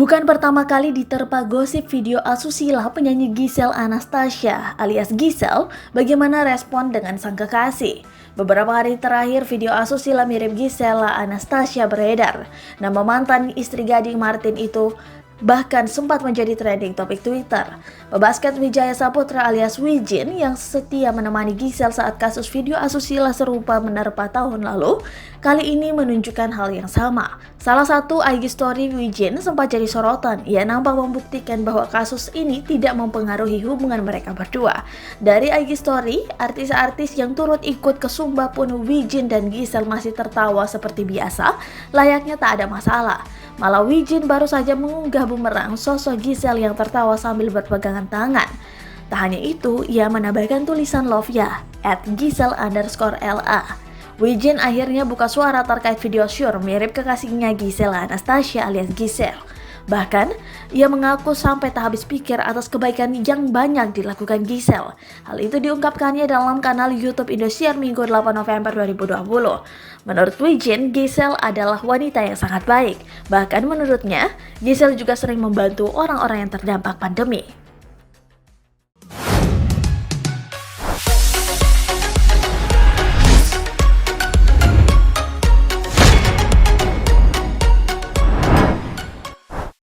Bukan pertama kali diterpa gosip video asusila penyanyi Giselle Anastasia alias Giselle, bagaimana respon dengan sang kekasih. Beberapa hari terakhir video asusila mirip Giselle Anastasia beredar. Nama mantan istri Gading Martin itu bahkan sempat menjadi trending topik Twitter. Pebasket Wijaya Saputra alias Wijin yang setia menemani Giselle saat kasus video asusila serupa menerpa tahun lalu, kali ini menunjukkan hal yang sama. Salah satu IG story Wijin sempat jadi sorotan. Ia nampak membuktikan bahwa kasus ini tidak mempengaruhi hubungan mereka berdua. Dari IG story, artis-artis yang turut ikut ke Sumba pun Wijin dan Giselle masih tertawa seperti biasa, layaknya tak ada masalah. Malah Wijin baru saja mengunggah bumerang sosok Giselle yang tertawa sambil berpegangan tangan. Tak hanya itu, ia menambahkan tulisan love ya, @Giselle_LA. Wijin akhirnya buka suara terkait video Sure mirip kekasihnya Giselle Anastasia alias Giselle. Bahkan, ia mengaku sampai tak habis pikir atas kebaikan yang banyak dilakukan Giselle. Hal itu diungkapkannya dalam kanal YouTube Indosiar Minggu 8 November 2020. Menurut Wijin, Giselle adalah wanita yang sangat baik. Bahkan menurutnya, Giselle juga sering membantu orang-orang yang terdampak pandemi.